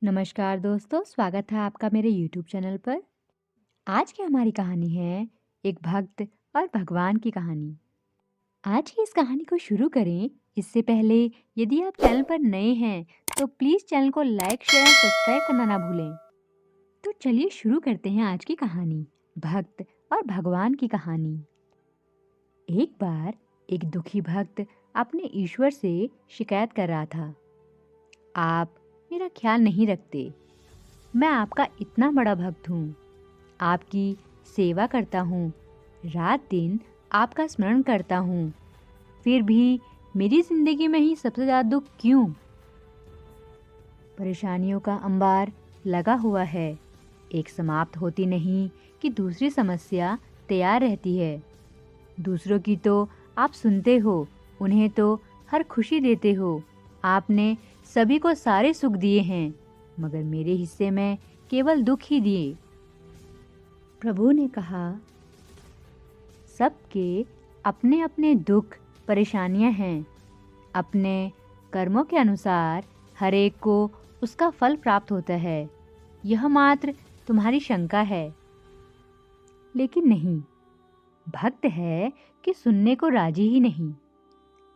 नमस्कार दोस्तों, स्वागत है आपका मेरे YouTube चैनल पर। आज की हमारी कहानी है एक भक्त और भगवान की कहानी। आज की इस कहानी को शुरू करें इससे पहले यदि आप चैनल पर नए हैं तो प्लीज़ चैनल को लाइक, शेयर और सब्सक्राइब करना ना भूलें। तो चलिए शुरू करते हैं आज की कहानी, भक्त और भगवान की कहानी। एक बार एक दुखी भक्त अपने ईश्वर से शिकायत कर रहा था। आप मेरा ख्याल नहीं रखते। मैं आपका इतना बड़ा भक्त हूँ, आपकी सेवा करता हूँ, रात दिन आपका स्मरण करता हूँ, फिर भी मेरी जिंदगी में ही सबसे ज़्यादा दुख क्यों? परेशानियों का अंबार लगा हुआ है, एक समाप्त होती नहीं कि दूसरी समस्या तैयार रहती है। दूसरों की तो आप सुनते हो, उन्हें तो हर खुशी देते हो, आपने सभी को सारे सुख दिए हैं, मगर मेरे हिस्से में केवल दुख ही दिए। प्रभु ने कहा, सबके अपने अपने दुख परेशानियां हैं, अपने कर्मों के अनुसार हर एक को उसका फल प्राप्त होता है। यह मात्र तुम्हारी शंका है। लेकिन नहीं, भक्त है कि सुनने को राजी ही नहीं।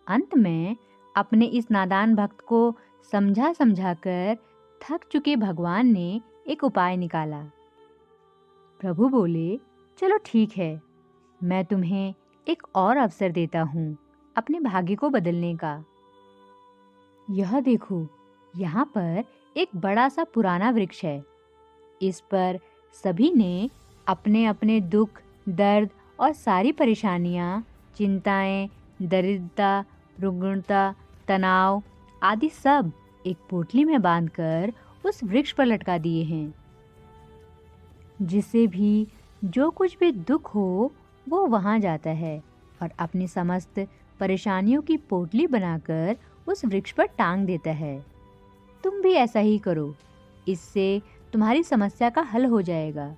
अंत में अपने इस नादान भक्त को समझा समझा कर थक चुके भगवान ने एक उपाय निकाला। प्रभु बोले, चलो ठीक है, मैं तुम्हें एक और अवसर देता हूँ अपने भाग्य को बदलने का। यह देखो, यहाँ पर एक बड़ा सा पुराना वृक्ष है। इस पर सभी ने अपने अपने दुख, दर्द और सारी परेशानियाँ, चिंताएं, दरिद्रता, रुग्णता, तनाव आदि सब एक पोटली में बांधकर उस वृक्ष पर लटका दिए हैं। जिसे भी जो कुछ भी दुख हो वो वहां जाता है और अपनी समस्त परेशानियों की पोटली बनाकर उस वृक्ष पर टांग देता है। तुम भी ऐसा ही करो, इससे तुम्हारी समस्या का हल हो जाएगा।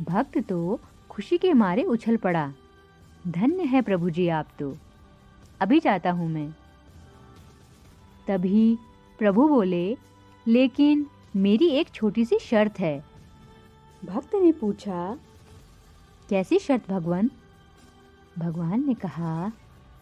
भक्त तो खुशी के मारे उछल पड़ा। धन्य है प्रभु जी, आप तो अभी जाता हूं मैं। तभी प्रभु बोले, लेकिन मेरी एक छोटी सी शर्त है। भक्त ने पूछा, कैसी शर्त भगवान? भगवान ने कहा,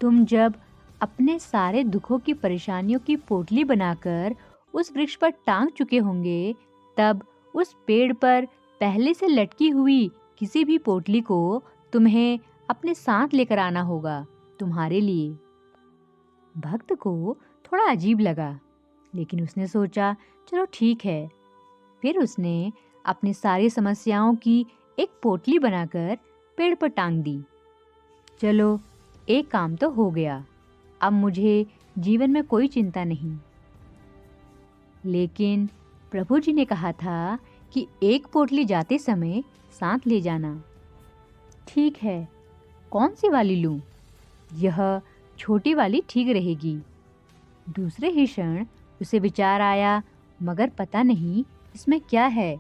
तुम जब अपने सारे दुखों की परेशानियों की पोटली बनाकर उस वृक्ष पर टांग चुके होंगे, तब उस पेड़ पर पहले से लटकी हुई किसी भी पोटली को तुम्हें अपने साथ लेकर आना होगा, तुम्हारे लिए। भक्त को थोड़ा अजीब लगा, लेकिन उसने सोचा, चलो ठीक है। फिर उसने अपनी सारी समस्याओं की एक पोटली बनाकर पेड़ पर टांग दी। चलो, एक काम तो हो गया, अब मुझे जीवन में कोई चिंता नहीं। लेकिन प्रभु जी ने कहा था कि एक पोटली जाते समय साथ ले जाना। ठीक है, कौन सी वाली लूं? यह छोटी वाली ठीक रहेगी। दूसरे ही क्षण उसे विचार आया, मगर पता नहीं इसमें क्या है,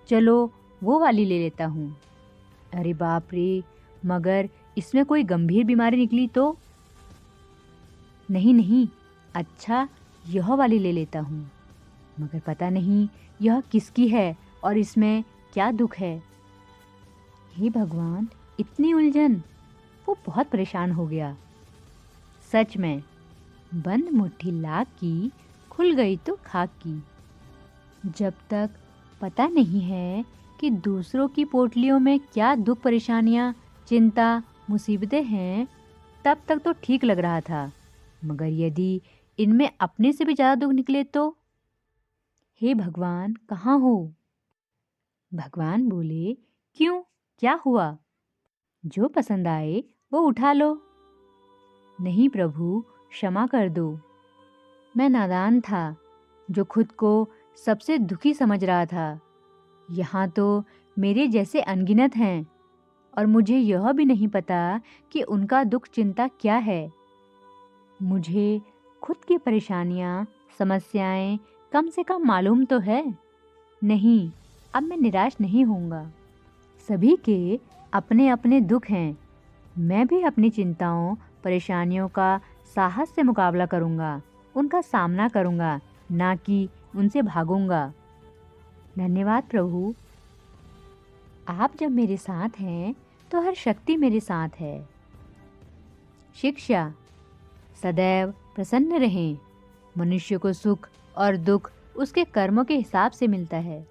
चलो वो वाली ले लेता हूँ। अरे बाप रे, मगर इसमें कोई गंभीर बीमारी निकली तो? नहीं नहीं, अच्छा यह वाली ले लेता हूँ, मगर पता नहीं यह किसकी है और इसमें क्या दुख है। हे भगवान, इतनी उलझन! वो बहुत परेशान हो गया। सच में, बंद मुट्ठी लाख की, खुल गई तो खाक की। जब तक पता नहीं है कि दूसरों की पोटलियों में क्या दुख, परेशानियां, चिंता, मुसीबतें हैं, तब तक तो ठीक लग रहा था, मगर यदि इनमें अपने से भी ज़्यादा दुख निकले तो? हे भगवान, कहाँ हो? भगवान बोले, क्यों, क्या हुआ? जो पसंद आए वो उठा लो। नहीं प्रभु, क्षमा कर दो। मैं नादान था, जो खुद को सबसे दुखी समझ रहा था। यहाँ तो मेरे जैसे अनगिनत हैं और मुझे यह भी नहीं पता कि उनका दुख, चिंता क्या है। मुझे खुद की परेशानियाँ, समस्याएं कम से कम मालूम तो है। नहीं, अब मैं निराश नहीं होऊंगा। सभी के अपने अपने दुख हैं। मैं भी अपनी चिंताओं, परेशानियों का साहस से मुकाबला करूंगा, उनका सामना करूंगा, ना कि उनसे भागूंगा। धन्यवाद प्रभु। आप जब मेरे साथ हैं तो हर शक्ति मेरे साथ है। शिक्षा, सदैव प्रसन्न रहें। मनुष्य को सुख और दुख उसके कर्मों के हिसाब से मिलता है।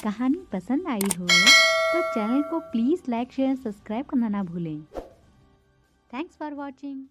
कहानी पसंद आई हो तो चैनल को प्लीज़ लाइक शेयर सब्सक्राइब करना ना भूलें। Thanks for watching.